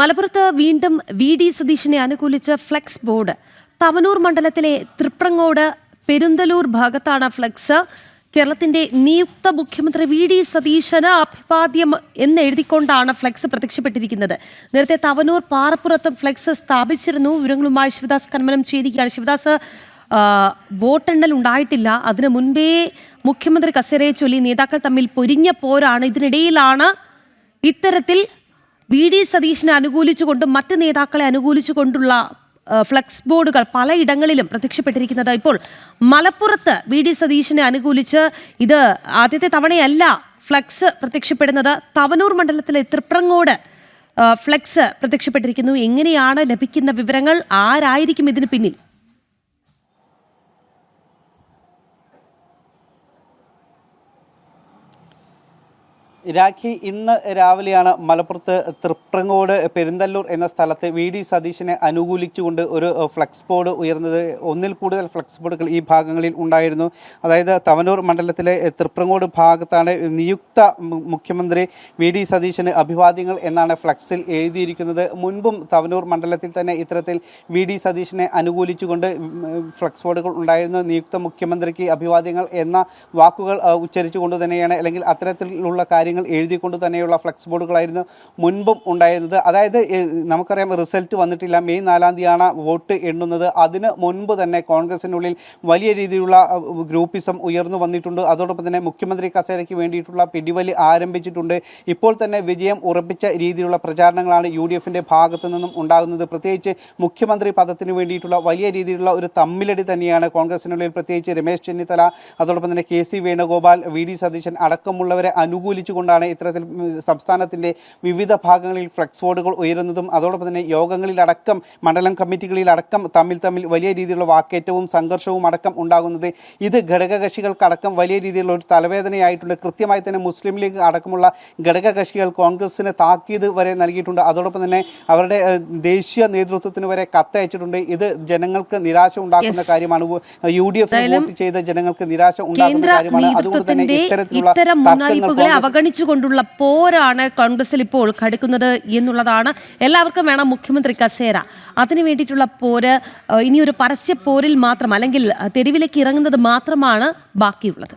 മലപ്പുറത്ത് വീണ്ടും വി.ഡി. സതീശനെ അനുകൂലിച്ച് ഫ്ലെക്സ് ബോർഡ്. തവനൂർ മണ്ഡലത്തിലെ തൃപ്രങ്ങോട് പെരുന്തലൂർ ഭാഗത്താണ് ഫ്ലെക്സ്. കേരളത്തിന്റെ നിയുക്ത മുഖ്യമന്ത്രി വി.ഡി. സതീശന് അഭിവാദ്യം എന്നെഴുതിക്കൊണ്ടാണ് ഫ്ലെക്സ് പ്രത്യക്ഷപ്പെട്ടിരിക്കുന്നത്. നേരത്തെ തവനൂർ പാറപ്പുറത്തും ഫ്ലെക്സ് സ്ഥാപിച്ചിരുന്നു. വിവരങ്ങളുമായി ശിവദാസ് കന്മനം ചേരുകയാണ്. ശിവദാസ്, വോട്ടെണ്ണൽ ഉണ്ടായിട്ടില്ല. അതിനു മുൻപേ മുഖ്യമന്ത്രി കസേരയെ ചൊല്ലി നേതാക്കൾ തമ്മിൽ പൊരിഞ്ഞ പോരാണ്. ഇതിനിടയിലാണ് ഇത്തരത്തിൽ വി.ഡി. സതീശനെ അനുകൂലിച്ചുകൊണ്ടും മറ്റ് നേതാക്കളെ അനുകൂലിച്ചുകൊണ്ടുള്ള ഫ്ലെക്സ് ബോർഡുകൾ പലയിടങ്ങളിലും പ്രത്യക്ഷപ്പെട്ടിരിക്കുന്നത്. ഇപ്പോൾ മലപ്പുറത്ത് വി.ഡി. സതീശനെ അനുകൂലിച്ച് ഇത് ആദ്യത്തെ തവണയല്ല ഫ്ലെക്സ് പ്രത്യക്ഷപ്പെടുന്നത്. തവനൂർ മണ്ഡലത്തിലെ തൃപ്രങ്ങോട് ഫ്ലെക്സ് പ്രത്യക്ഷപ്പെട്ടിരിക്കുന്നു. എങ്ങനെയാണ് ലഭിക്കുന്ന വിവരങ്ങൾ? ആരായിരിക്കും ഇതിന് പിന്നിൽ? രാഖി, ഇന്ന് രാവിലെയാണ് മലപ്പുറത്ത് തൃപ്രങ്ങോട് പെരുന്തല്ലൂർ എന്ന സ്ഥലത്ത് വി.ഡി. സതീശനെ അനുകൂലിച്ചുകൊണ്ട് ഒരു ഫ്ലെക്സ് ബോർഡ് ഉയർന്നത്. ഒന്നിൽ കൂടുതൽ ഫ്ലെക്സ് ബോർഡുകൾ ഈ ഭാഗങ്ങളിൽ ഉണ്ടായിരുന്നു. അതായത് തവനൂർ മണ്ഡലത്തിലെ തൃപ്രങ്ങോട് ഭാഗത്താണ് നിയുക്ത മുഖ്യമന്ത്രി വി.ഡി. സതീശന് അഭിവാദ്യങ്ങൾ എന്നാണ് ഫ്ലെക്സിൽ എഴുതിയിരിക്കുന്നത്. മുൻപും തവനൂർ മണ്ഡലത്തിൽ തന്നെ ഇത്തരത്തിൽ വി.ഡി. സതീശനെ അനുകൂലിച്ചുകൊണ്ട് ഫ്ലെക്സ് ബോർഡുകൾ ഉണ്ടായിരുന്നു. നിയുക്ത മുഖ്യമന്ത്രിക്ക് അഭിവാദ്യങ്ങൾ എന്ന വാക്കുകൾ ഉച്ചരിച്ചുകൊണ്ട് തന്നെയാണ്, അല്ലെങ്കിൽ അത്തരത്തിലുള്ള കാര്യങ്ങൾ എഴുതിക്കൊണ്ട് തന്നെയുള്ള ഫ്ലെക്സ് ബോർഡുകളായിരുന്നു മുൻപും ഉണ്ടായിരുന്നത്. അതായത് നമുക്കറിയാം, റിസൾട്ട് വന്നിട്ടില്ല. മെയ് 4-ാം തീയതിയാണ് വോട്ട് എണ്ണുന്നത്. അതിന് മുൻപ് തന്നെ കോൺഗ്രസിനുള്ളിൽ വലിയ രീതിയിലുള്ള ഗ്രൂപ്പിസം ഉയർന്നു വന്നിട്ടുണ്ട്. അതോടൊപ്പം തന്നെ മുഖ്യമന്ത്രി കസേരയ്ക്ക് വേണ്ടിയിട്ടുള്ള പിടിവലി ആരംഭിച്ചിട്ടുണ്ട്. ഇപ്പോൾ തന്നെ വിജയം ഉറപ്പിച്ച രീതിയിലുള്ള പ്രചാരണങ്ങളാണ് യു.ഡി.എഫിൻ്റെ ഭാഗത്തു നിന്നും ഉണ്ടാകുന്നത്. പ്രത്യേകിച്ച് മുഖ്യമന്ത്രി പദത്തിന് വേണ്ടിയിട്ടുള്ള വലിയ രീതിയിലുള്ള ഒരു തമ്മിലടി തന്നെയാണ് കോൺഗ്രസിനുള്ളിൽ. പ്രത്യേകിച്ച് രമേശ് ചെന്നിത്തല, അതോടൊപ്പം തന്നെ കെ.സി. വേണുഗോപാൽ, വി.ഡി. സതീശൻ അടക്കമുള്ളവരെ അനുകൂലിച്ചുകൊണ്ടാണ് ഇത്തരത്തിൽ സംസ്ഥാനത്തിന്റെ വിവിധ ഭാഗങ്ങളിൽ ഫ്ലെക്സ് ബോർഡുകൾ ഉയരുന്നതും അതോടൊപ്പം തന്നെ യോഗങ്ങളിലടക്കം മണ്ഡലം കമ്മിറ്റികളിലടക്കം തമ്മിൽ വലിയ രീതിയിലുള്ള വാക്കേറ്റവും സംഘർഷവും അടക്കം ഉണ്ടാകുന്നത്. ഇത് ഘടകകക്ഷികൾക്കടക്കം വലിയ രീതിയിലുള്ള ഒരു തലവേദനയായിട്ടുണ്ട്. കൃത്യമായി തന്നെ മുസ്ലിം ലീഗ് അടക്കമുള്ള ഘടകകക്ഷികൾ കോൺഗ്രസിന് താക്കീത് വരെ നൽകിയിട്ടുണ്ട്. അതോടൊപ്പം തന്നെ അവരുടെ ദേശീയ നേതൃത്വത്തിന് വരെ കത്തയച്ചിട്ടുണ്ട്. ഇത് ജനങ്ങൾക്ക് നിരാശ ഉണ്ടാക്കുന്ന കാര്യമാണ്. യു.ഡി.എഫ് വോട്ട് ചെയ്ത ജനങ്ങൾക്ക് നിരാശ ഉണ്ടാക്കുന്ന കാര്യമാണ്. അതുകൊണ്ട് തന്നെ ഇത്തരത്തിലുള്ള അവഗണിച്ചുകൊണ്ടുള്ള പോരാണ് കോൺഗ്രസിൽ ഇപ്പോൾ ഘടിക്കുന്നത് എന്നുള്ളതാണ്. എല്ലാവർക്കും വേണം മുഖ്യമന്ത്രി കസേര. അതിനു വേണ്ടിയിട്ടുള്ള പോര് ഇനിയൊരു പരസ്യ പോരിൽ മാത്രം, അല്ലെങ്കിൽ തെരുവിലേക്ക് ഇറങ്ങുന്നത് മാത്രമാണ് ബാക്കിയുള്ളത്.